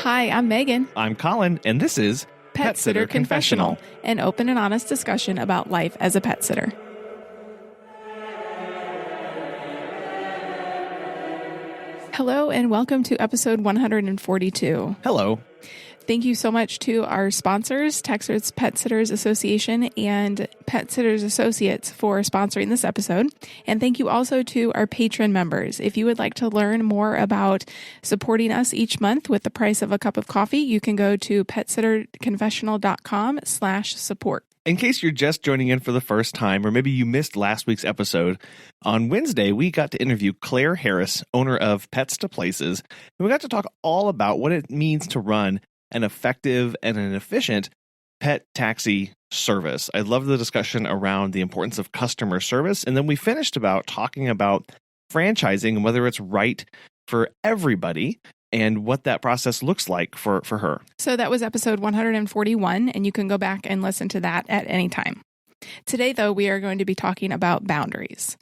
Hi, I'm Megan. I'm Colin, and this is Pet Sitter Confessional, an open and honest discussion about life as a pet sitter. Hello, and welcome to episode 142. Hello. Thank you so much to our sponsors, Texas Pet Sitters Association and Pet Sitters Associates, for sponsoring this episode. And thank you also to our patron members. If you would like to learn more about supporting us each month with the price of a cup of coffee, you can go to petsitterconfessional.com/support. In case you're just joining in for the first time, or maybe you missed last week's episode, on Wednesday, we got to interview Claire Harris, owner of Pets to Places, and we got to talk all about what it means to run an effective and an efficient pet taxi service. I love the discussion around the importance of customer service. And then we finished about talking about franchising and whether it's right for everybody and what that process looks like for her. So that was episode 141, and you can go back and listen to that at any time. Today, though, we are going to be talking about boundaries.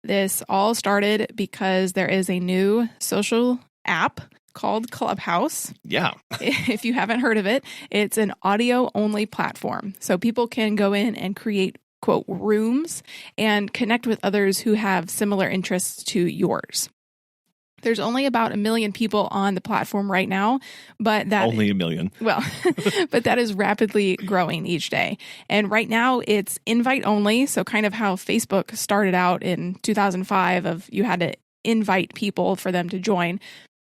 This all started because there is a new social app called Clubhouse. Yeah. If you haven't heard of it, it's an audio-only platform. So people can go in and create, quote, rooms and connect with others who have similar interests to yours. There's only about 1 million people on the platform right now, but that... Only 1 million. Well, but that is rapidly growing each day. And right now it's invite only. So kind of how Facebook started out in 2005 of you had to invite people for them to join.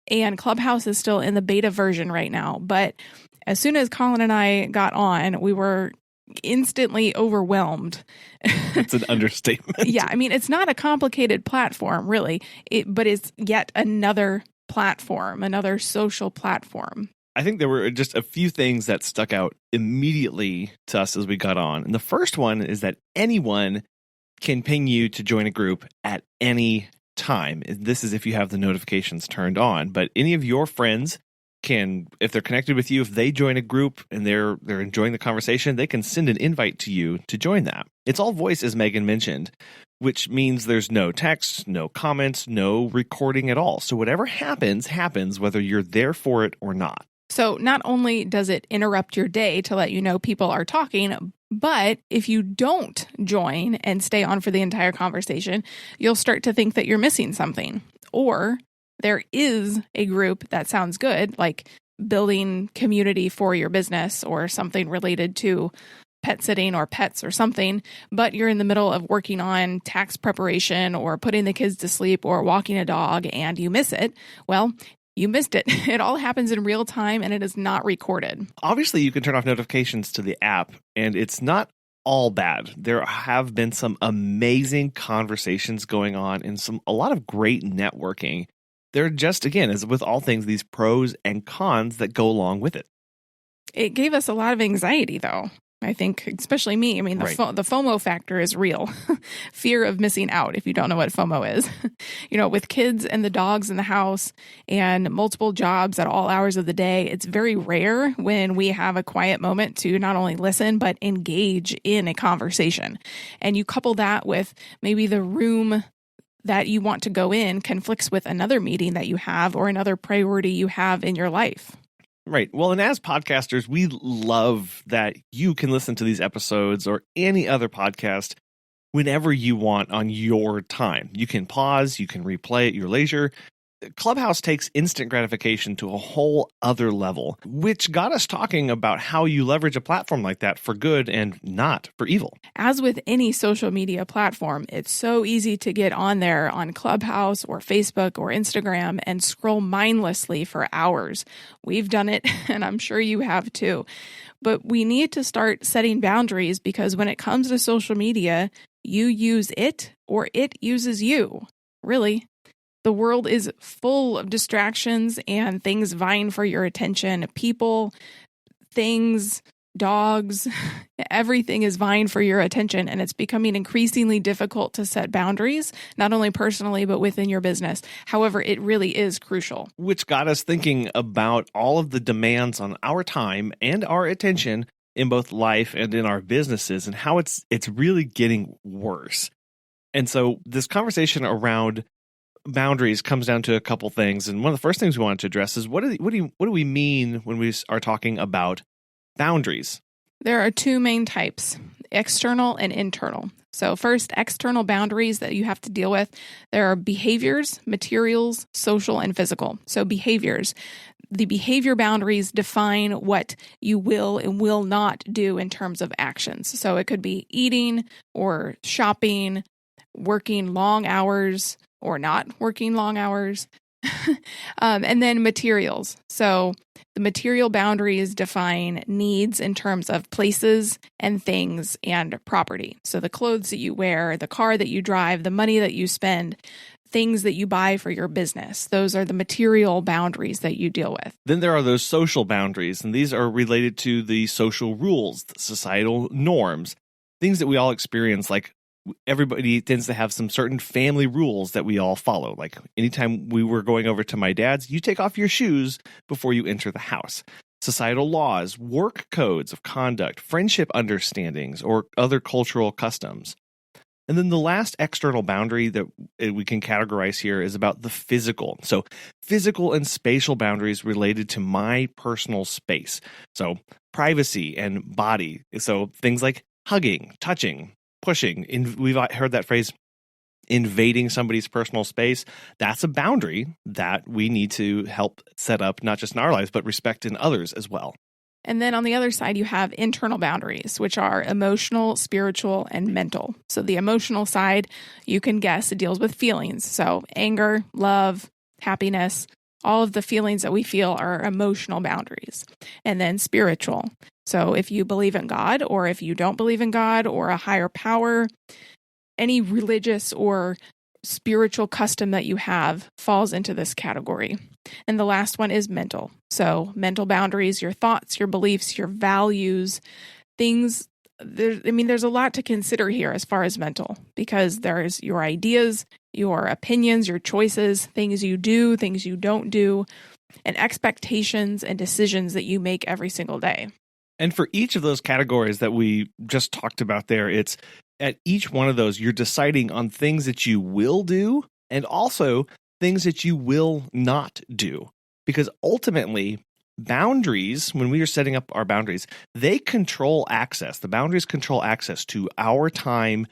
And Clubhouse is still in the beta version right now. But as soon as Colin and I got on, we were instantly overwhelmed. It's an understatement. Yeah, I mean, it's not a complicated platform, really, but it's yet another platform, another social platform. I think there were just a few things that stuck out immediately to us as we got on. And the first one is that anyone can ping you to join a group at any time. This is if you have the notifications turned on, but any of your friends can, if they're connected with you, if they join a group and they're enjoying the conversation, they can send an invite to you to join that. It's all voice, as Megan mentioned, which means there's no text, no comments, no recording at all. So whatever happens, whether you're there for it or not. So not only does it interrupt your day to let you know people are talking, but if you don't join and stay on for the entire conversation, you'll start to think that you're missing something. Or there is a group that sounds good, like building community for your business or something related to pet sitting or pets or something, but you're in the middle of working on tax preparation or putting the kids to sleep or walking a dog and you miss it. Well, you missed it. It all happens in real time and it is not recorded. Obviously, you can turn off notifications to the app and it's not all bad. There have been some amazing conversations going on and a lot of great networking. There are just, again, as with all things, these pros and cons that go along with it. It gave us a lot of anxiety, though. I think, especially me. I mean, the FOMO factor is real. Fear of missing out, if you don't know what FOMO is. With kids and the dogs in the house and multiple jobs at all hours of the day, it's very rare when we have a quiet moment to not only listen, but engage in a conversation. And you couple that with maybe the room that you want to go in conflicts with another meeting that you have or another priority you have in your life. Right. Well, and as podcasters, we love that you can listen to these episodes or any other podcast whenever you want on your time. You can pause, you can replay at your leisure. Clubhouse takes instant gratification to a whole other level, which got us talking about how you leverage a platform like that for good and not for evil. As with any social media platform, it's so easy to get on there on Clubhouse or Facebook or Instagram and scroll mindlessly for hours. We've done it, and I'm sure you have too. But we need to start setting boundaries because when it comes to social media, you use it or it uses you. Really. The world is full of distractions and things vying for your attention. People, things, dogs, everything is vying for your attention. And it's becoming increasingly difficult to set boundaries, not only personally, but within your business. However, it really is crucial. Which got us thinking about all of the demands on our time and our attention in both life and in our businesses and how it's really getting worse. And so this conversation around boundaries comes down to a couple things. And one of the first things we wanted to address is what do we mean when we are talking about boundaries? There are two main types, external and internal. So first, external boundaries that you have to deal with. There are behaviors, materials, social, and physical. So behaviors. The behavior boundaries define what you will and will not do in terms of actions. So it could be eating or shopping, working long hours or not working long hours. And then materials. So the material boundaries define needs in terms of places and things and property. So the clothes that you wear, the car that you drive, the money that you spend, things that you buy for your business. Those are the material boundaries that you deal with. Then there are those social boundaries, and these are related to the social rules, the societal norms, things that we all experience, like everybody tends to have some certain family rules that we all follow. Like anytime we were going over to my dad's, you take off your shoes before you enter the house. Societal laws, work codes of conduct, friendship understandings, or other cultural customs. And then the last external boundary that we can categorize here is about the physical. So physical and spatial boundaries related to my personal space. So privacy and body. So things like hugging, touching, pushing. We've heard that phrase, invading somebody's personal space. That's a boundary that we need to help set up, not just in our lives, but respect in others as well. And then on the other side, you have internal boundaries, which are emotional, spiritual, and mental. So the emotional side, you can guess, it deals with feelings. So anger, love, happiness, all of the feelings that we feel are emotional boundaries. And then spiritual. So if you believe in God, or if you don't believe in God, or a higher power, any religious or spiritual custom that you have falls into this category. And the last one is mental. So mental boundaries, your thoughts, your beliefs, your values, things. There's a lot to consider here as far as mental, because there's your ideas, your opinions, your choices, things you do, things you don't do, and expectations and decisions that you make every single day. And for each of those categories that we just talked about there, it's at each one of those, you're deciding on things that you will do and also things that you will not do. Because ultimately, boundaries, when we are setting up our boundaries, they control access. The boundaries control access to our time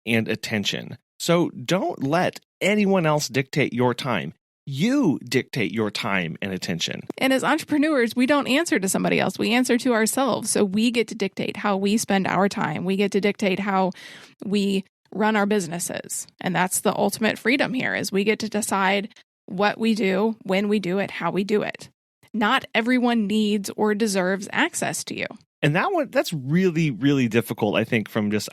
and attention. So don't let anyone else dictate your time. You dictate your time and attention. And as entrepreneurs, we don't answer to somebody else. We answer to ourselves. So we get to dictate how we spend our time. We get to dictate how we run our businesses. And that's the ultimate freedom here, is we get to decide what we do, when we do it, how we do it. Not everyone needs or deserves access to you. And that's really, really difficult, I think, just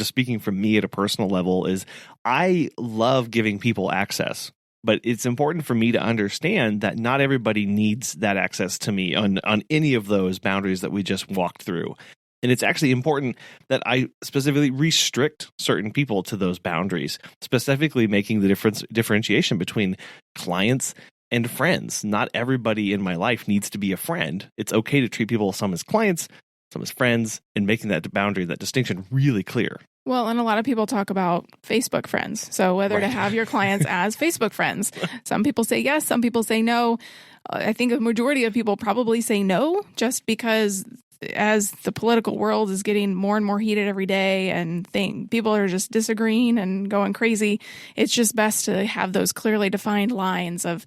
speaking from me at a personal level, is I love giving people access. But it's important for me to understand that not everybody needs that access to me on any of those boundaries that we just walked through. And it's actually important that I specifically restrict certain people to those boundaries, specifically making the differentiation between clients and friends. Not everybody in my life needs to be a friend. It's okay to treat people, some as clients, some as friends, and making that boundary, that distinction really clear. Well, and a lot of people talk about Facebook friends. So whether to have your clients as Facebook friends. Some people say yes, some people say no. I think a majority of people probably say no, just because as the political world is getting more and more heated every day and people are just disagreeing and going crazy, it's just best to have those clearly defined lines of,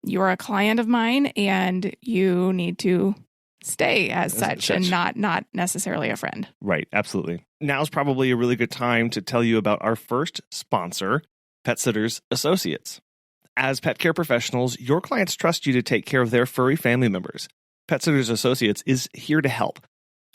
you're a client of mine and you need to stay as such and not necessarily a friend. Right, absolutely. Now's probably a really good time to tell you about our first sponsor, Pet Sitters Associates. As pet care professionals, your clients trust you to take care of their furry family members. Pet Sitters Associates is here to help.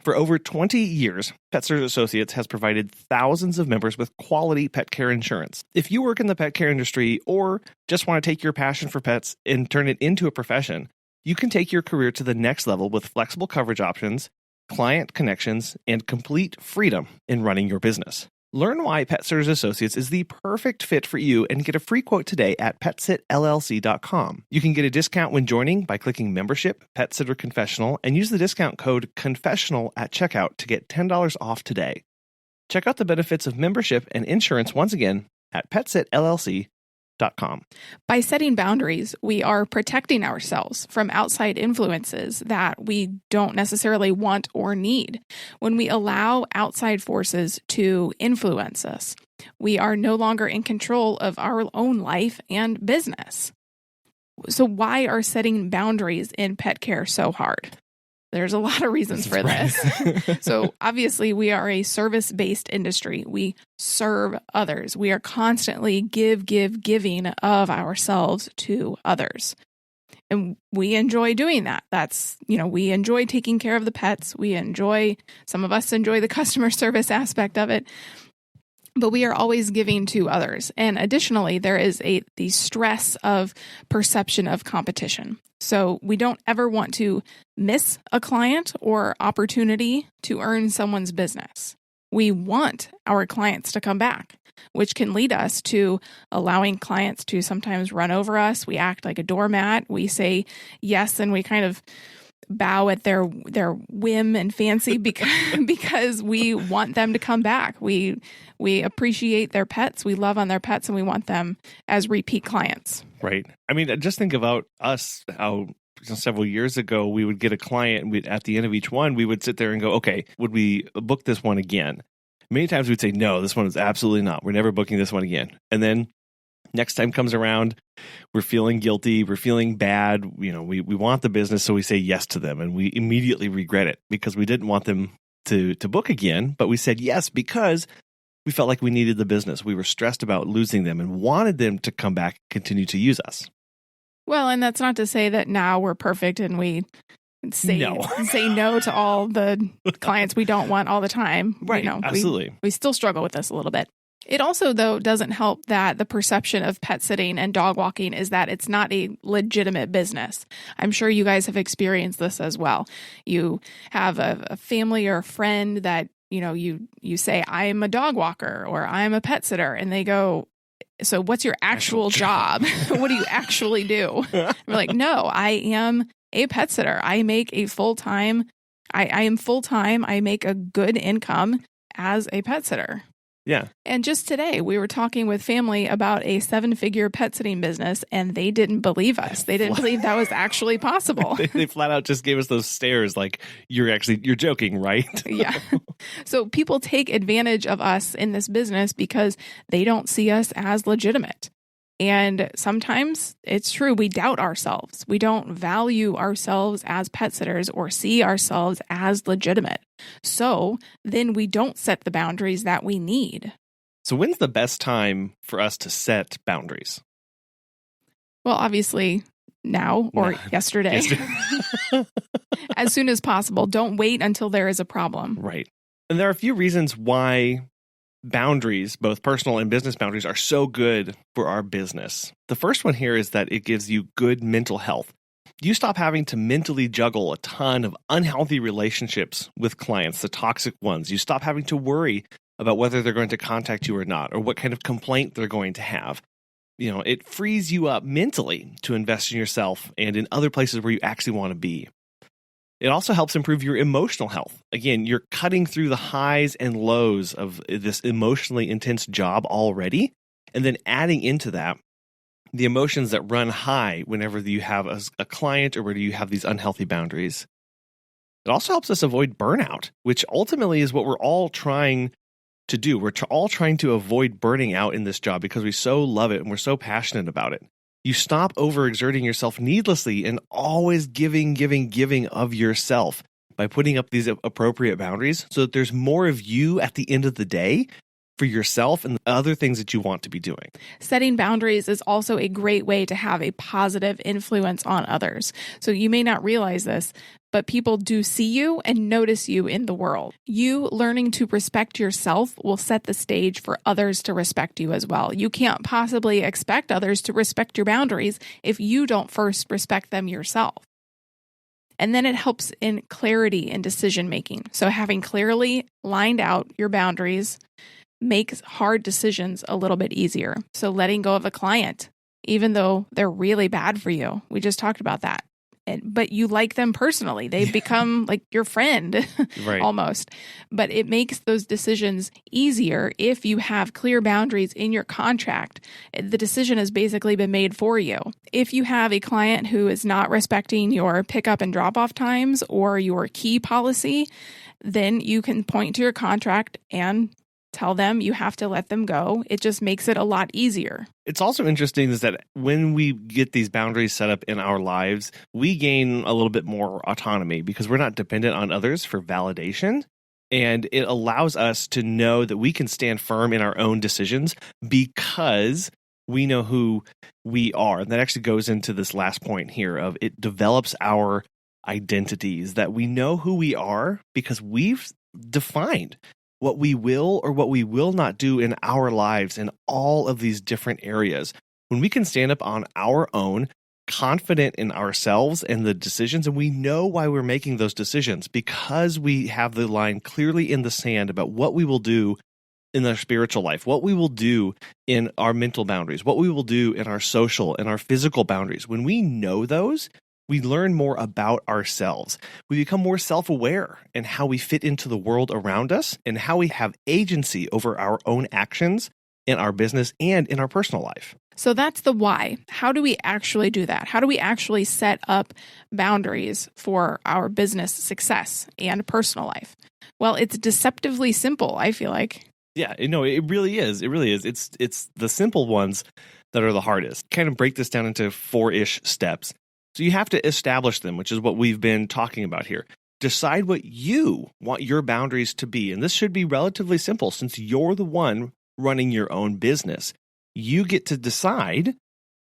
For over 20 years, Pet Sitters Associates has provided thousands of members with quality pet care insurance. If you work in the pet care industry or just want to take your passion for pets and turn it into a profession, you can take your career to the next level with flexible coverage options, client connections, and complete freedom in running your business. Learn why Pet Sitters Associates is the perfect fit for you and get a free quote today at PetSitLLC.com. You can get a discount when joining by clicking Membership, Pet Sitter Confessional, and use the discount code CONFESSIONAL at checkout to get $10 off today. Check out the benefits of membership and insurance once again at PetSitLLC.com. petpizcoach.com. By setting boundaries, we are protecting ourselves from outside influences that we don't necessarily want or need. When we allow outside forces to influence us, we are no longer in control of our own life and business. So why are setting boundaries in pet care so hard? There's a lot of reasons for this. So obviously we are a service-based industry. We serve others. We are constantly giving of ourselves to others. And we enjoy doing that. We enjoy taking care of the pets. Some of us enjoy the customer service aspect of it. But we are always giving to others. And additionally, there is the stress of perception of competition. So we don't ever want to miss a client or opportunity to earn someone's business. We want our clients to come back, which can lead us to allowing clients to sometimes run over us. We act like a doormat. We say yes, and we kind of bow at their whim and fancy because we want them to come back. We appreciate their pets, we love on their pets, and we want them as repeat clients. Right. I mean, just think about us, how several years ago we would get a client and at the end of each one, we would sit there and go, okay, would we book this one again? Many times we'd say, no, this one is absolutely not. We're never booking this one again. And then next time comes around, we're feeling guilty, we're feeling bad, we want the business, so we say yes to them, and we immediately regret it because we didn't want them to book again, but we said yes because we felt like we needed the business. We were stressed about losing them and wanted them to come back and continue to use us. Well, and that's not to say that now we're perfect and we say no to all the clients we don't want all the time. Right, absolutely. We still struggle with this a little bit. It also, though, doesn't help that the perception of pet sitting and dog walking is that it's not a legitimate business. I'm sure you guys have experienced this as well. You have a family or a friend that, you say, I'm a dog walker or I'm a pet sitter, and they go, so what's your actual job? What do you actually do? We're like, no, I am a pet sitter. I make a full-time, I am full-time. I make a good income as a pet sitter. Yeah. And just today, we were talking with family about a 7-figure pet sitting business, and they didn't believe us. They didn't believe that was actually possible. They flat out just gave us those stares like, you're joking, right? Yeah. So people take advantage of us in this business because they don't see us as legitimate. And sometimes it's true, we doubt ourselves. We don't value ourselves as pet sitters or see ourselves as legitimate. So then we don't set the boundaries that we need. So when's the best time for us to set boundaries? Well, obviously now or yesterday. As soon as possible. Don't wait until there is a problem. Right. And there are a few reasons why boundaries, both personal and business boundaries, are so good for our business. The first one here is that it gives you good mental health. You stop having to mentally juggle a ton of unhealthy relationships with clients, the toxic ones. You stop having to worry about whether they're going to contact you or not, or what kind of complaint they're going to have. It frees you up mentally to invest in yourself and in other places where you actually want to be. It also helps improve your emotional health. Again, you're cutting through the highs and lows of this emotionally intense job already, and then adding into that the emotions that run high whenever you have a client or whether you have these unhealthy boundaries. It also helps us avoid burnout, which ultimately is what we're all trying to do. We're all trying to avoid burning out in this job because we so love it and we're so passionate about it. You stop overexerting yourself needlessly and always giving of yourself by putting up these appropriate boundaries so that there's more of you at the end of the day for yourself and the other things that you want to be doing. Setting boundaries is also a great way to have a positive influence on others. So you may not realize this, but people do see you and notice you in the world. You learning to respect yourself will set the stage for others to respect you as well. You can't possibly expect others to respect your boundaries if you don't first respect them yourself. And then it helps in clarity in decision making. So having clearly lined out your boundaries makes hard decisions a little bit easier. So letting go of a client, even though they're really bad for you, we just talked about that. but you like them personally. They've become like your friend Right. almost. But it makes those decisions easier if you have clear boundaries in your contract. The decision has basically been made for you. If you have a client who is not respecting your pickup and drop off times or your key policy, then you can point to your contract and tell them you have to let them go. It just makes it a lot easier. It's also interesting is that when we get these boundaries set up in our lives, we gain a little bit more autonomy because we're not dependent on others for validation. And it allows us to know that we can stand firm in our own decisions because we know who we are. And that actually goes into this last point here of it develops our identities, that we know who we are because we've defined what we will or what we will not do in our lives in all of these different areas. When we can stand up on our own, confident in ourselves and the decisions, and we know why we're making those decisions because we have the line clearly in the sand about what we will do in our spiritual life, what we will do in our mental boundaries, what we will do in our social and our physical boundaries. When we know those, we learn more about ourselves. We become more self-aware in how we fit into the world around us and how we have agency over our own actions in our business and in our personal life. So that's the why. How do we actually do that? How do we actually set up boundaries for our business success and personal life? Well, it's deceptively simple, I feel like. Yeah, no, it really is. It really is. It's the simple ones that are the hardest. Kind of break this down into 4-ish steps. So you have to establish them, which is what we've been talking about here. Decide what you want your boundaries to be. And this should be relatively simple since you're the one running your own business. You get to decide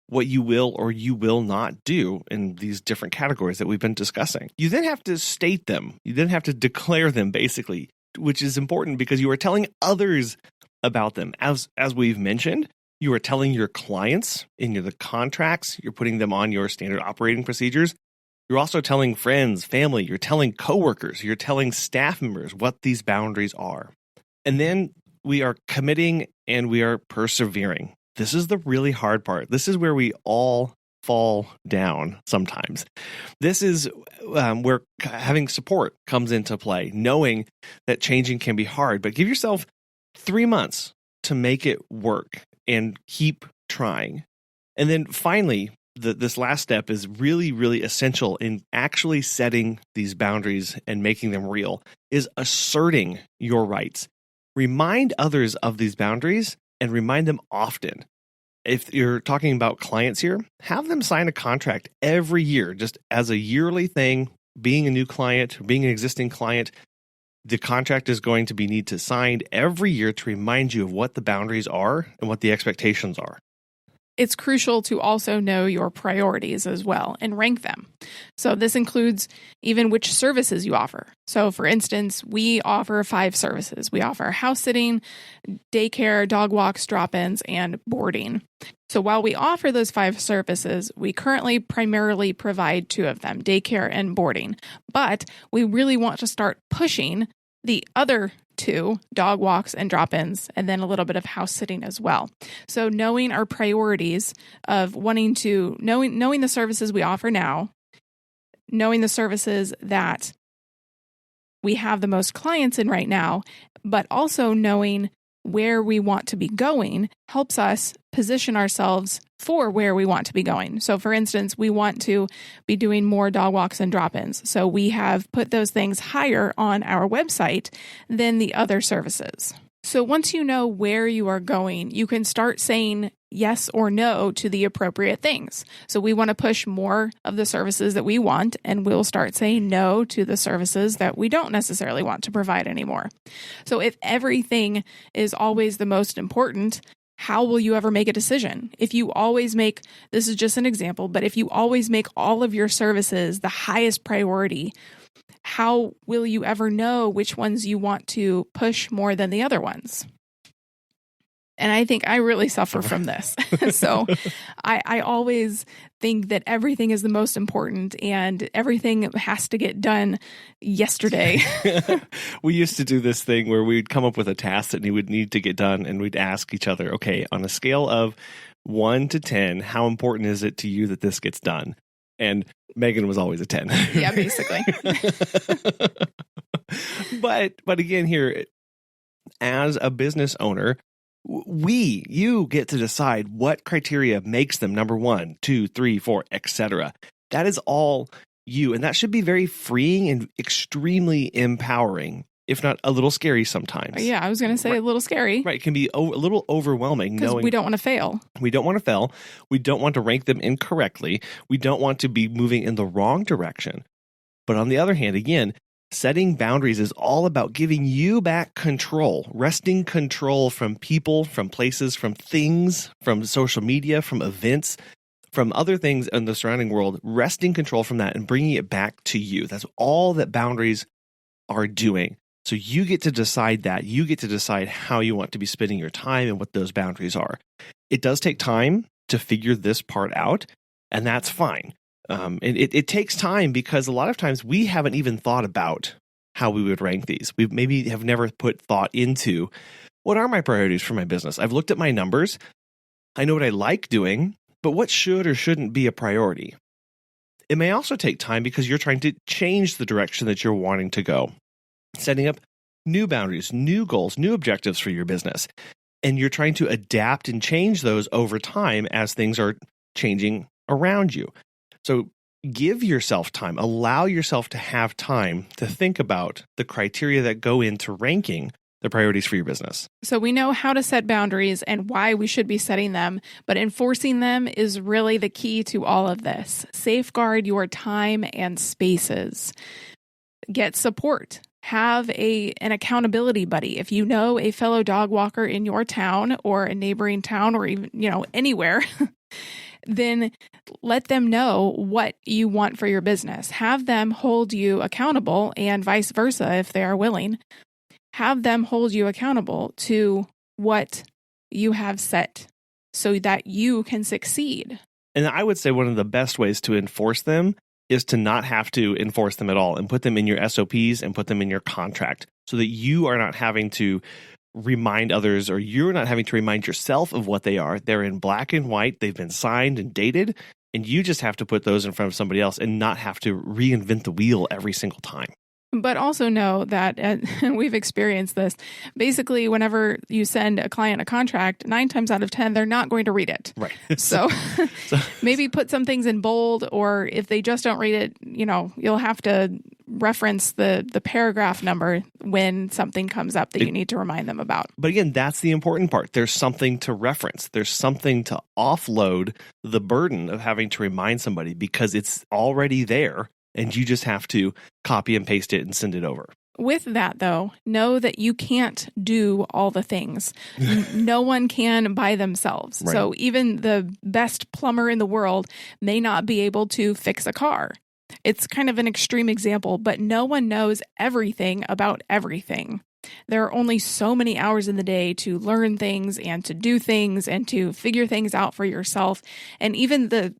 what you will or you will not do in these different categories that we've been discussing. You then have to state them. You then have to declare them, basically, which is important because you are telling others about them. As we've mentioned, you are telling your clients in the contracts, you're putting them on your standard operating procedures. You're also telling friends, family, you're telling coworkers, you're telling staff members what these boundaries are. And then we are committing and we are persevering. This is the really hard part. This is where we all fall down sometimes. This is where having support comes into play, knowing that changing can be hard, but give yourself 3 months to make it work and keep trying. And then finally, this last step is really, really essential in actually setting these boundaries and making them real, is asserting your rights. Remind others of these boundaries and remind them often. If you're talking about clients here, have them sign a contract every year, just as a yearly thing, being a new client, being an existing client. The contract is going to need to signed every year to remind you of what the boundaries are and what the expectations are. It's crucial to also know your priorities as well and rank them. So this includes even which services you offer. So for instance, we offer 5 services. We offer house sitting, daycare, dog walks, drop-ins, and boarding. So while we offer those 5 services, we currently primarily provide 2 of them, daycare and boarding. But we really want to start pushing the other 2, dog walks and drop-ins, and then a little bit of house sitting as well. So knowing our priorities of wanting to, knowing the services we offer now, knowing the services that we have the most clients in right now, but also knowing where we want to be going helps us position ourselves for where we want to be going. So for instance, we want to be doing more dog walks and drop-ins. So we have put those things higher on our website than the other services. So once you know where you are going, you can start saying yes or no to the appropriate things. So we want to push more of the services that we want, and we'll start saying no to the services that we don't necessarily want to provide anymore. So if everything is always the most important, how will you ever make a decision? If you always make, this is just an example, but if you always make all of your services the highest priority, how will you ever know which ones you want to push more than the other ones? And I think I really suffer from this. So I always think that everything is the most important and everything has to get done yesterday. We used to do this thing where we'd come up with a task that we would need to get done, and we'd ask each other, okay, on a scale of 1 to 10, how important is it to you that this gets done? and Megan was always a 10. Yeah, basically. But again, here, as a business owner, you get to decide what criteria makes them number 1, 2, 3, 4, etc. That is all you. And that should be very freeing and extremely empowering, if not a little scary sometimes. Yeah, I was going to say a little scary. Right. It can be a little overwhelming. Because we don't want to fail. We don't want to fail. We don't want to rank them incorrectly. We don't want to be moving in the wrong direction. But on the other hand, again, setting boundaries is all about giving you back control, wresting control from people, from places, from things, from social media, from events, from other things in the surrounding world, wresting control from that and bringing it back to you. That's all that boundaries are doing. So you get to decide that. You get to decide how you want to be spending your time and what those boundaries are. It does take time to figure this part out, and that's fine. And it takes time because a lot of times we haven't even thought about how we would rank these. We maybe have never put thought into what are my priorities for my business. I've looked at my numbers. I know what I like doing, but what should or shouldn't be a priority? It may also take time because you're trying to change the direction that you're wanting to go, setting up new boundaries, new goals, new objectives for your business. And you're trying to adapt and change those over time as things are changing around you. So give yourself time, allow yourself to have time to think about the criteria that go into ranking the priorities for your business. So we know how to set boundaries and why we should be setting them, but enforcing them is really the key to all of this. Safeguard your time and spaces. Get support. Have an accountability buddy. If you know a fellow dog walker in your town or a neighboring town or even, anywhere, then let them know what you want for your business. Have them hold you accountable and vice versa if they are willing. Have them hold you accountable to what you have set so that you can succeed. And I would say one of the best ways to enforce them is to not have to enforce them at all and put them in your SOPs and put them in your contract so that you are not having to remind others or you're not having to remind yourself of what they are. They're in black and white. They've been signed and dated, and you just have to put those in front of somebody else and not have to reinvent the wheel every single time. But also know that, and we've experienced this, basically whenever you send a client a contract, 9 times out of 10, they're not going to read it. Right. So maybe put some things in bold, or if they just don't read it, you'll have to reference the paragraph number when something comes up that you need to remind them about. But again, that's the important part. There's something to reference. There's something to offload the burden of having to remind somebody because it's already there. And you just have to copy and paste it and send it over. With that, though, know that you can't do all the things. No one can by themselves. Right. So even the best plumber in the world may not be able to fix a car. It's kind of an extreme example, but no one knows everything about everything. There are only so many hours in the day to learn things and to do things and to figure things out for yourself. And even the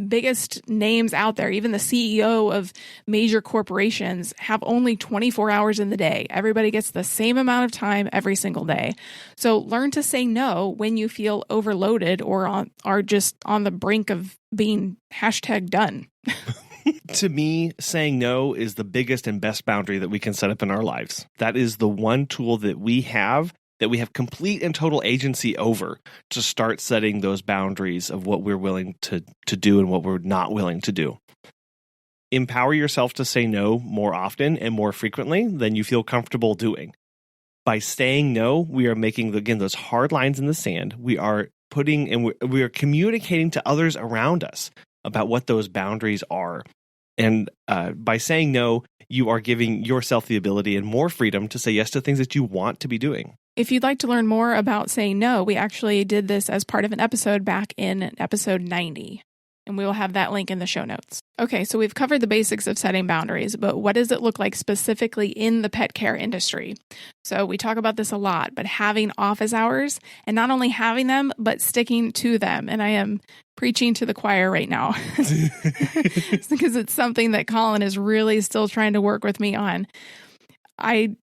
biggest names out there, even the CEO of major corporations, have only 24 hours in the day. Everybody gets the same amount of time every single day. So learn to say no when you feel overloaded or are just on the brink of being #done. To me, saying no is the biggest and best boundary that we can set up in our lives. That is the one tool that we have complete and total agency over to start setting those boundaries of what we're willing to do and what we're not willing to do. Empower yourself to say no more often and more frequently than you feel comfortable doing. By saying no, we are making, again, those hard lines in the sand. We are putting and we are communicating to others around us about what those boundaries are. And by saying no, you are giving yourself the ability and more freedom to say yes to things that you want to be doing. If you'd like to learn more about saying no, we actually did this as part of an episode back in episode 90, and we will have that link in the show notes. Okay, so we've covered the basics of setting boundaries, but what does it look like specifically in the pet care industry? So we talk about this a lot, but having office hours, and not only having them, but sticking to them. And I am preaching to the choir right now because it's something that Colin is really still trying to work with me on. I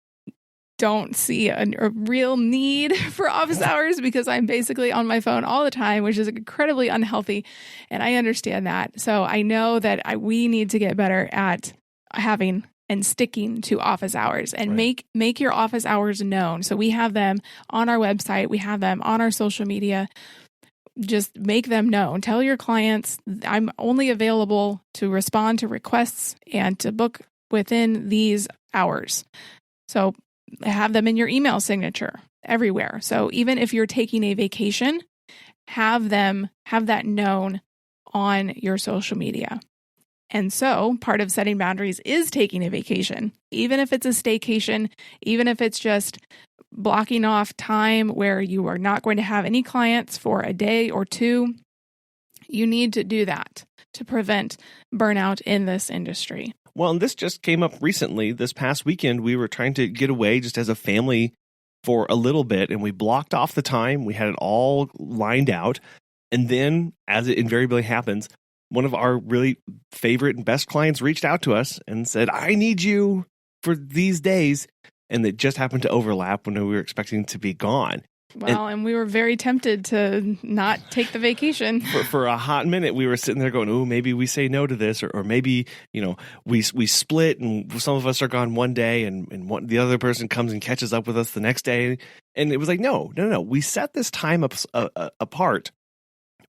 don't see a real need for office hours because I'm basically on my phone all the time, which is incredibly unhealthy. And I understand that. So I know that we need to get better at having and sticking to office hours and make your office hours known. So we have them on our website. We have them on our social media. Just make them known. Tell your clients, I'm only available to respond to requests and to book within these hours. So have them in your email signature everywhere. So even if you're taking a vacation, have that known on your social media. And so part of setting boundaries is taking a vacation, even if it's a staycation, even if it's just blocking off time where you are not going to have any clients for a day or two. You need to do that to prevent burnout in this industry. Well, and this just came up recently. This past weekend, we were trying to get away just as a family for a little bit, and we blocked off the time. We had it all lined out. And then, as it invariably happens, one of our really favorite and best clients reached out to us and said, I need you for these days. And it just happened to overlap when we were expecting to be gone. Well, and we were very tempted to not take the vacation. For a hot minute, we were sitting there going, oh, maybe we say no to this, or maybe, we split and some of us are gone one day and the other person comes and catches up with us the next day. And it was like, no. We set this time apart.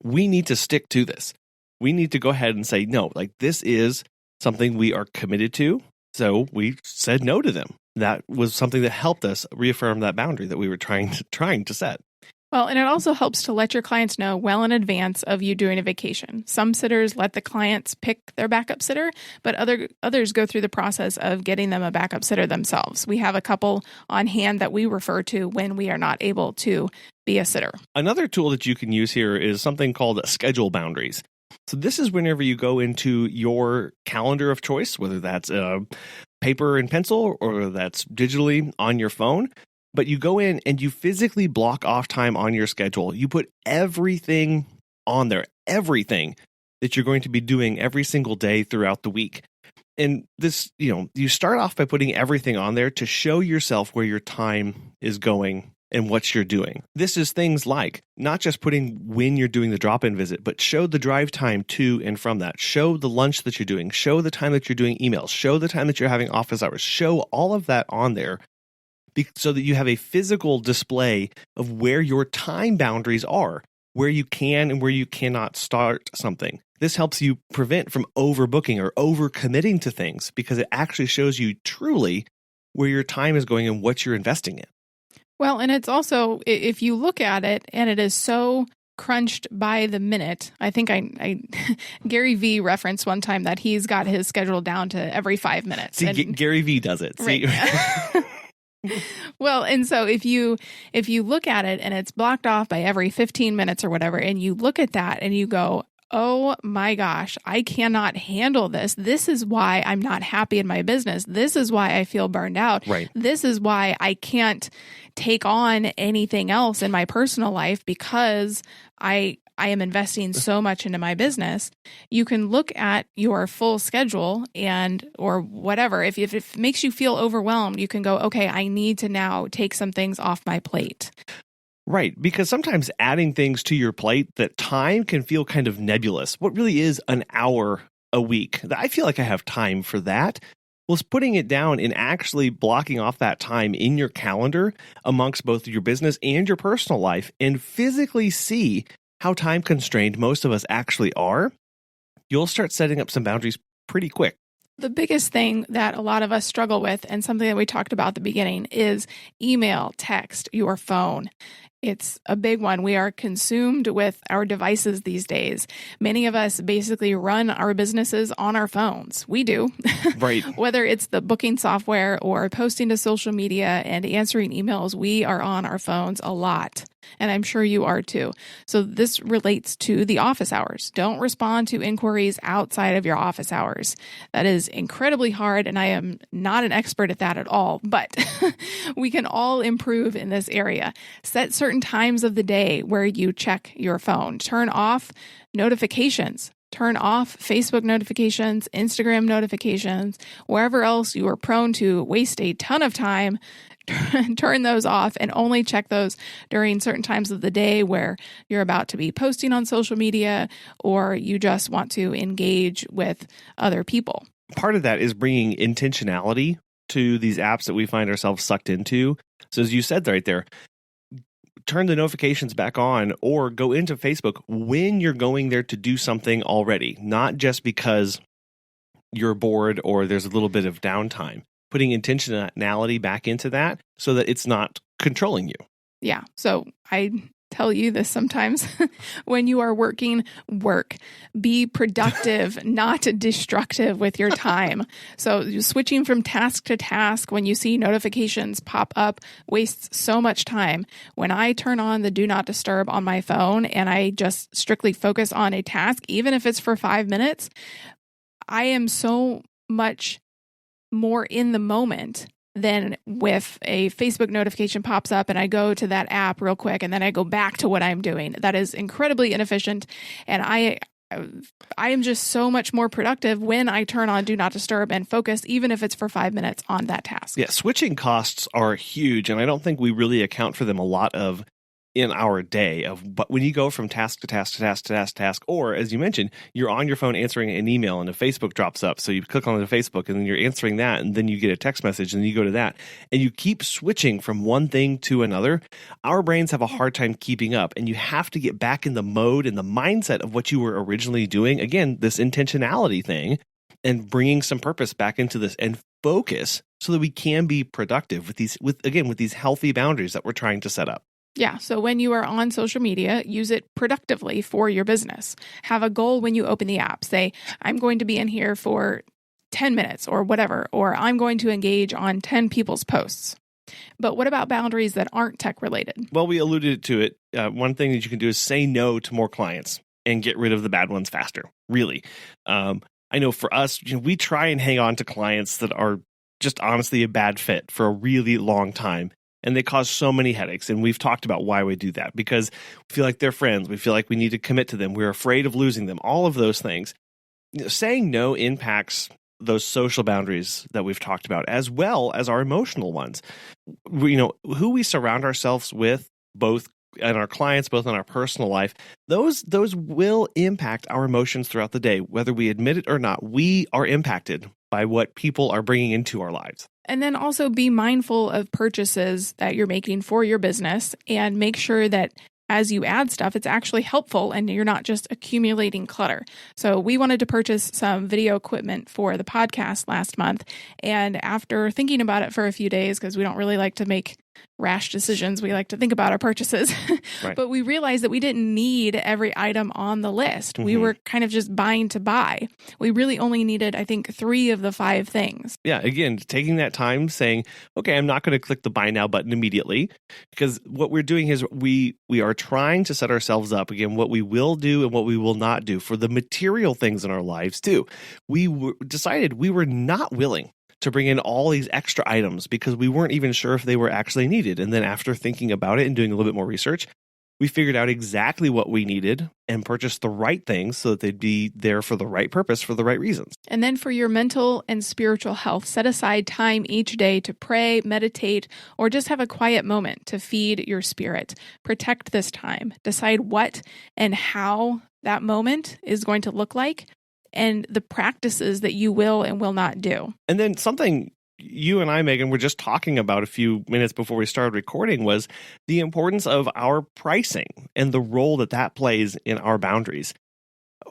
We need to stick to this. We need to go ahead and say, no, like this is something we are committed to. So we said no to them. That was something that helped us reaffirm that boundary that we were trying to set. Well, and it also helps to let your clients know well in advance of you doing a vacation. Some sitters let the clients pick their backup sitter, but others go through the process of getting them a backup sitter themselves. We have a couple on hand that we refer to when we are not able to be a sitter. Another tool that you can use here is something called schedule boundaries. So this is whenever you go into your calendar of choice, whether that's paper and pencil or that's digitally on your phone, but you go in and you physically block off time on your schedule. You put everything on there, everything that you're going to be doing every single day throughout the week. And this, you start off by putting everything on there to show yourself where your time is going and what you're doing. This is things like not just putting when you're doing the drop-in visit, but show the drive time to and from that. Show the lunch that you're doing. Show the time that you're doing emails. Show the time that you're having office hours. Show all of that on there so that you have a physical display of where your time boundaries are, where you can and where you cannot start something. This helps you prevent from overbooking or overcommitting to things because it actually shows you truly where your time is going and what you're investing in. Well, and it's also, if you look at it, and it is so crunched by the minute. I think I Gary Vee referenced one time that he's got his schedule down to every 5 minutes. See, Gary Vee does it. Right. Well, and so if you look at it and it's blocked off by every 15 minutes or whatever, and you look at that and you go, oh my gosh, I cannot handle this. This is why I'm not happy in my business. This is why I feel burned out. Right. This is why I can't take on anything else in my personal life because I am investing so much into my business. You can look at your full schedule or whatever. If it makes you feel overwhelmed, you can go, okay, I need to now take some things off my plate. Right, because sometimes adding things to your plate, that time can feel kind of nebulous. What really is an hour a week? I feel like I have time for that. Well, it's putting it down and actually blocking off that time in your calendar amongst both your business and your personal life and physically see how time constrained most of us actually are. You'll start setting up some boundaries pretty quick. The biggest thing that a lot of us struggle with, and something that we talked about at the beginning, is email, text, your phone. It's a big one. We are consumed with our devices these days. Many of us basically run our businesses on our phones. We do. Right. Whether it's the booking software or posting to social media and answering emails, we are on our phones a lot. And I'm sure you are too. So this relates to the office hours. Don't respond to inquiries outside of your office hours. That is incredibly hard, and I am not an expert at that at all, but we can all improve in this area. Set certain times of the day where you check your phone. Turn off notifications. turn off Facebook notifications, Instagram notifications, wherever else you are prone to waste a ton of time. Turn those off and only check those during certain times of the day where you're about to be posting on social media or you just want to engage with other people. Part of that is bringing intentionality to these apps that we find ourselves sucked into. So as you said right there, turn the notifications back on or go into Facebook when you're going there to do something already, not just because you're bored or there's a little bit of downtime. Putting intentionality back into that so that it's not controlling you. Yeah. So I tell you this sometimes when you are working, work. Be productive, not destructive with your time. So switching from task to task when you see notifications pop up wastes so much time. When I turn on the do not disturb on my phone and I just strictly focus on a task, even if it's for 5 minutes, I am so much more in the moment than with a Facebook notification pops up and I go to that app real quick and then I go back to what I'm doing. That is incredibly inefficient. And I am just so much more productive when I turn on Do Not Disturb and focus, even if it's for 5 minutes on that task. Yeah, switching costs are huge, and I don't think we really account for them a lot of in our day. But when you go from task to task to task to task to task, or as you mentioned, you're on your phone answering an email and a Facebook drops up. So you click on the Facebook and then you're answering that, and then you get a text message and you go to that, and you keep switching from one thing to another. Our brains have a hard time keeping up, and you have to get back in the mode and the mindset of what you were originally doing. Again, this intentionality thing and bringing some purpose back into this and focus so that we can be productive with these healthy boundaries that we're trying to set up. Yeah. So when you are on social media, use it productively for your business. Have a goal when you open the app. Say, I'm going to be in here for 10 minutes or whatever, or I'm going to engage on 10 people's posts. But what about boundaries that aren't tech related? Well, we alluded to it. One thing that you can do is say no to more clients and get rid of the bad ones faster. Really. I know for us, we try and hang on to clients that are just honestly a bad fit for a really long time. And they cause so many headaches. And we've talked about why we do that, because we feel like they're friends. We feel like we need to commit to them. We're afraid of losing them. All of those things. Saying no impacts those social boundaries that we've talked about, as well as our emotional ones. Who we surround ourselves with, both and our clients, both in our personal life, those will impact our emotions throughout the day. Whether we admit it or not, we are impacted by what people are bringing into our lives. And then also be mindful of purchases that you're making for your business and make sure that as you add stuff, it's actually helpful and you're not just accumulating clutter. So we wanted to purchase some video equipment for the podcast last month. And after thinking about it for a few days, because we don't really like to make rash decisions, we like to think about our purchases. Right. But we realized that we didn't need every item on the list. Mm-hmm. We were kind of just buying to buy. We really only needed, I think, 3 of the 5 things. Yeah, again, taking that time, saying, okay, I'm not going to click the buy now button immediately, because what we're doing is we are trying to set ourselves up, again, what we will do and what we will not do for the material things in our lives too. We decided we were not willing to bring in all these extra items because we weren't even sure if they were actually needed. And then after thinking about it and doing a little bit more research, we figured out exactly what we needed and purchased the right things so that they'd be there for the right purpose, for the right reasons. And then for your mental and spiritual health, set aside time each day to pray, meditate, or just have a quiet moment to feed your spirit. Protect this time. Decide what and how that moment is going to look like, and the practices that you will and will not do. And then something you and I, Megan, were just talking about a few minutes before we started recording was the importance of our pricing and the role that plays in our boundaries.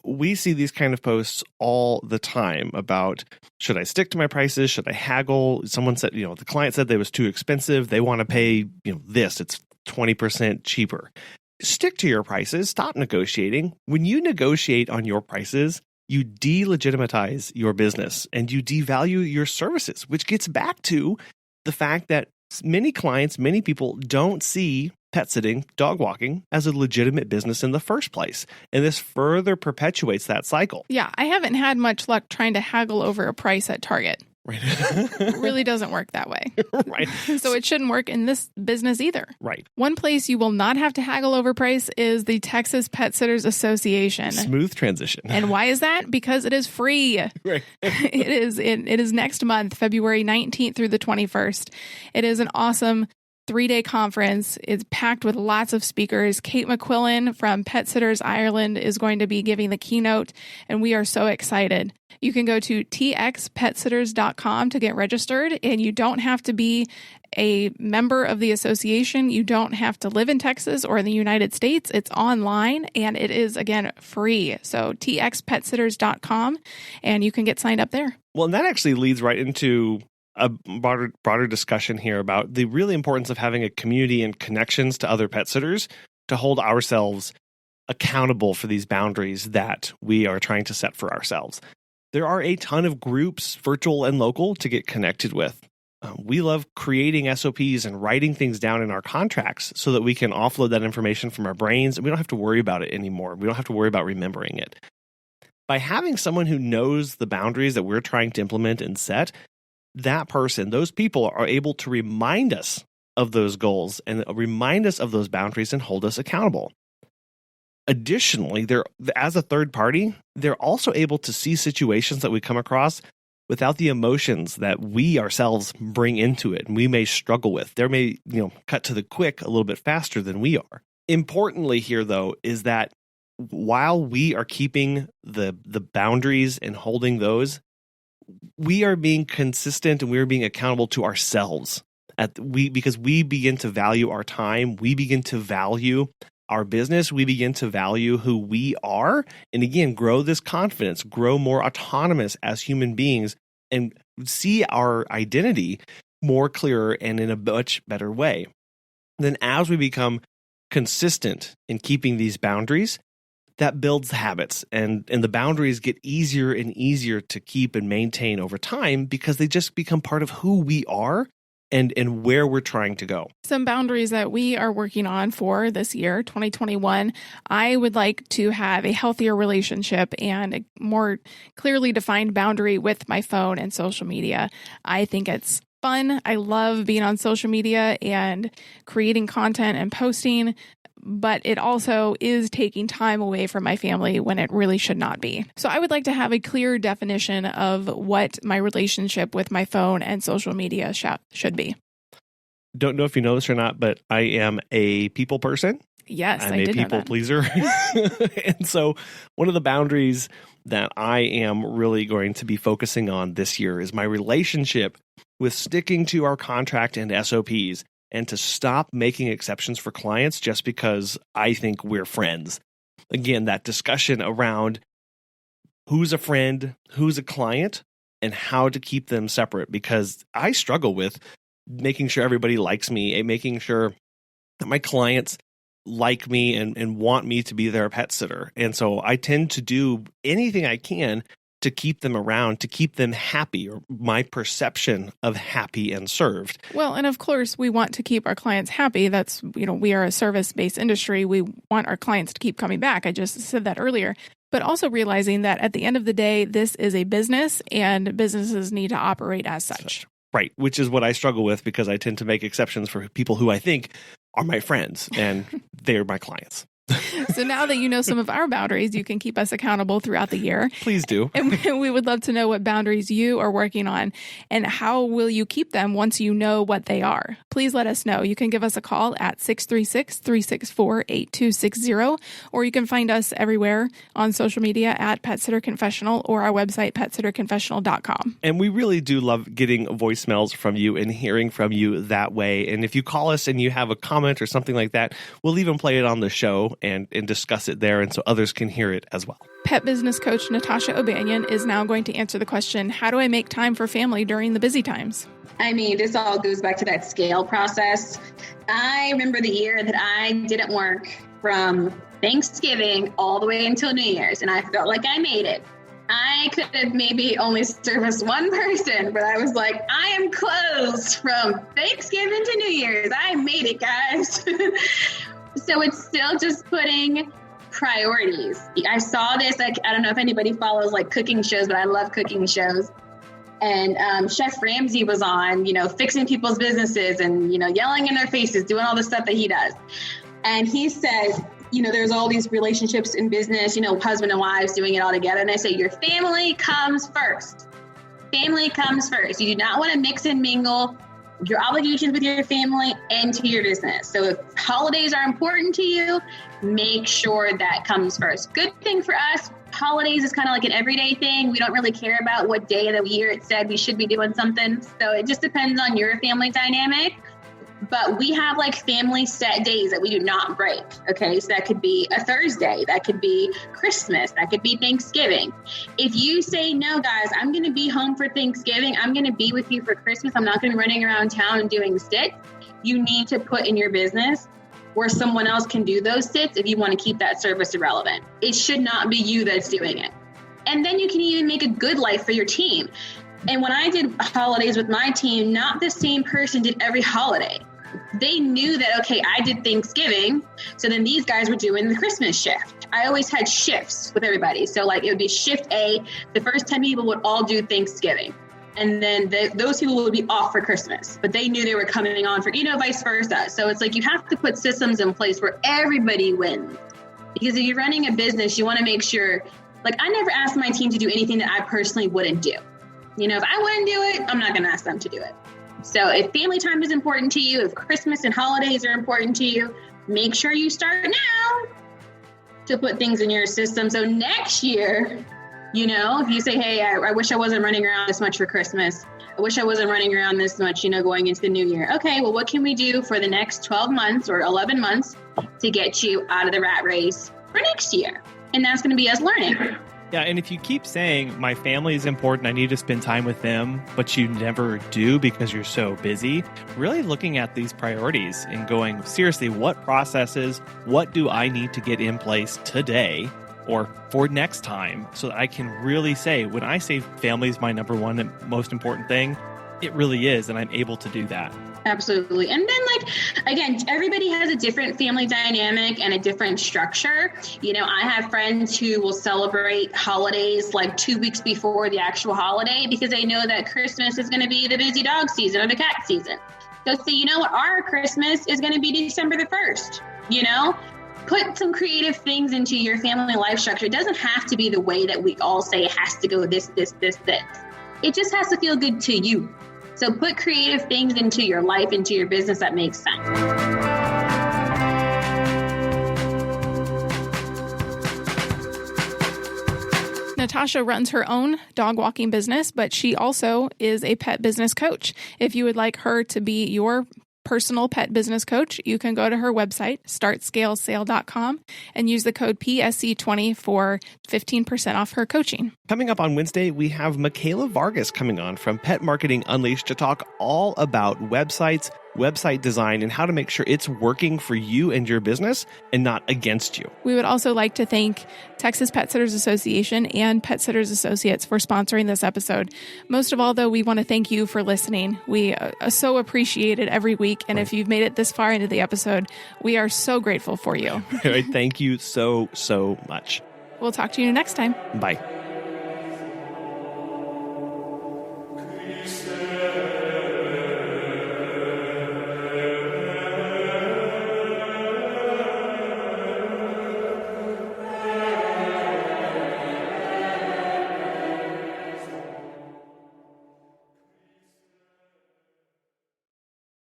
We see these kind of posts all the time about, should I stick to my prices? Should I haggle? Someone said, the client said they was too expensive. They want to pay, this, it's 20% cheaper. Stick to your prices. Stop negotiating. When you negotiate on your prices, you delegitimize your business and you devalue your services, which gets back to the fact that many clients, many people don't see pet sitting, dog walking as a legitimate business in the first place. And this further perpetuates that cycle. Yeah, I haven't had much luck trying to haggle over a price at Target. Right. It really doesn't work that way. Right. So it shouldn't work in this business either. Right. One place you will not have to haggle over price is the Texas Pet Sitters Association. Smooth transition. And why is that? Because it is free. Right. It is next month, February 19th through the 21st. It is an awesome 3-day conference. It's packed with lots of speakers. Kate McQuillan from Pet Sitters Ireland is going to be giving the keynote, and we are so excited. You can go to txpetsitters.com to get registered, and you don't have to be a member of the association. You don't have to live in Texas or in the United States. It's online, and it is, again, free. So txpetsitters.com, and you can get signed up there. Well, and that actually leads right into a broader discussion here about the really importance of having a community and connections to other pet sitters to hold ourselves accountable for these boundaries that we are trying to set for ourselves. There are a ton of groups, virtual and local, to get connected with. We love creating SOPs and writing things down in our contracts so that we can offload that information from our brains and we don't have to worry about it anymore. We don't have to worry about remembering it. By having someone who knows the boundaries that we're trying to implement and set, that person, those people are able to remind us of those goals and remind us of those boundaries and hold us accountable. Additionally, as a third party, they're also able to see situations that we come across without the emotions that we ourselves bring into it and we may struggle with. They may, cut to the quick a little bit faster than we are. Importantly here, though, is that while we are keeping the boundaries and holding those, we are being consistent and we are being accountable to ourselves because we begin to value our time. We begin to value our business. We begin to value who we are. And again, grow this confidence, grow more autonomous as human beings and see our identity more clearer and in a much better way. Then as we become consistent in keeping these boundaries, that builds habits and the boundaries get easier and easier to keep and maintain over time because they just become part of who we are and where we're trying to go. Some boundaries that we are working on for this year, 2021, I would like to have a healthier relationship and a more clearly defined boundary with my phone and social media. I think it's fun. I love being on social media and creating content and posting, but it also is taking time away from my family when it really should not be. So I would like to have a clear definition of what my relationship with my phone and social media should be. Don't know if you know this or not, but I am a people person. Yes, I'm I did a people pleaser. And so one of the boundaries that I am really going to be focusing on this year is my relationship with sticking to our contract and SOPs and to stop making exceptions for clients just because I think we're friends. Again, that discussion around who's a friend, who's a client, and how to keep them separate, because I struggle with making sure everybody likes me and making sure that my clients like me and want me to be their pet sitter. And so I tend to do anything I can to keep them around, to keep them happy, or my perception of happy and served. Well, and of course, we want to keep our clients happy. That's, we are a service-based industry. We want our clients to keep coming back. I just said that earlier. But also realizing that at the end of the day, this is a business and businesses need to operate as such. Right, which is what I struggle with because I tend to make exceptions for people who I think are my friends and they're my clients. So now that you know some of our boundaries, you can keep us accountable throughout the year. Please do. And we would love to know what boundaries you are working on and how will you keep them once you know what they are. Please let us know. You can give us a call at 636-364-8260, or you can find us everywhere on social media at Pet Sitter Confessional or our website, petsitterconfessional.com. And we really do love getting voicemails from you and hearing from you that way. And if you call us and you have a comment or something like that, we'll even play it on the show and discuss it there, and so others can hear it as well. Pet business coach Natasha O'Banion is now going to answer the question, how do I make time for family during the busy times? I mean, this all goes back to that scale process. I remember the year that I didn't work from Thanksgiving all the way until New Year's, and I felt like I made it. I could have maybe only serviced one person, but I was like, I am closed from Thanksgiving to New Year's. I made it, guys. So it's still just putting priorities. I saw this, I don't know if anybody follows cooking shows, but I love cooking shows. And Chef Ramsay was on, fixing people's businesses and, yelling in their faces, doing all the stuff that he does. And he says, there's all these relationships in business, husband and wives doing it all together. And I say, your family comes first. Family comes first. You do not want to mix and mingle your obligations with your family into your business. So if holidays are important to you, make sure that comes first. Good thing for us, holidays is kind of like an everyday thing. We don't really care about what day of the year it said we should be doing something. So it just depends on your family dynamic. But we have like family set days that we do not break. Okay. So that could be a Thursday. That could be Christmas. That could be Thanksgiving. If you say, no, guys, I'm going to be home for Thanksgiving. I'm going to be with you for Christmas. I'm not going to be running around town and doing sits. You need to put in your business where someone else can do those sits if you want to keep that service irrelevant. It should not be you that's doing it. And then you can even make a good life for your team. And when I did holidays with my team, not the same person did every holiday. They knew that, okay, I did Thanksgiving. So then these guys were doing the Christmas shift. I always had shifts with everybody. So like it would be shift A, the first 10 people would all do Thanksgiving. And then those people would be off for Christmas, but they knew they were coming on for, vice versa. So it's like you have to put systems in place where everybody wins. Because if you're running a business, you want to make sure, like I never asked my team to do anything that I personally wouldn't do. If I wouldn't do it, I'm not going to ask them to do it. So if family time is important to you, if Christmas and holidays are important to you, make sure you start now to put things in your system. So next year, if you say, hey, I wish I wasn't running around this much for Christmas. I wish I wasn't running around this much, going into the new year. Okay, well, what can we do for the next 12 months or 11 months to get you out of the rat race for next year? And that's going to be us learning. Yeah, and if you keep saying, my family is important, I need to spend time with them, but you never do because you're so busy, really looking at these priorities and going, seriously, what processes, what do I need to get in place today or for next time so that I can really say, when I say family is my number one and most important thing, it really is, and I'm able to do that. Absolutely. And then again, everybody has a different family dynamic and a different structure. I have friends who will celebrate holidays like 2 weeks before the actual holiday because they know that Christmas is going to be the busy dog season or the cat season. So say, our Christmas is going to be December the 1st, Put some creative things into your family life structure. It doesn't have to be the way that we all say it has to go this. It just has to feel good to you. So put creative things into your life, into your business that makes sense. Natasha runs her own dog walking business, but she also is a pet business coach. If you would like her to be your personal pet business coach, you can go to her website, startscalesale.com, and use the code PSC20 for 15% off her coaching. Coming up on Wednesday, we have Michaela Vargas coming on from Pet Marketing Unleashed to talk all about websites, website design, and how to make sure it's working for you and your business and not against you. We would also like to thank Texas Pet Sitters Association and Pet Sitters Associates for sponsoring this episode. Most of all, though, we want to thank you for listening. We so appreciate it every week. And if you've made it this far into the episode, we are so grateful for you. Thank you so much. We'll talk to you next time. Bye.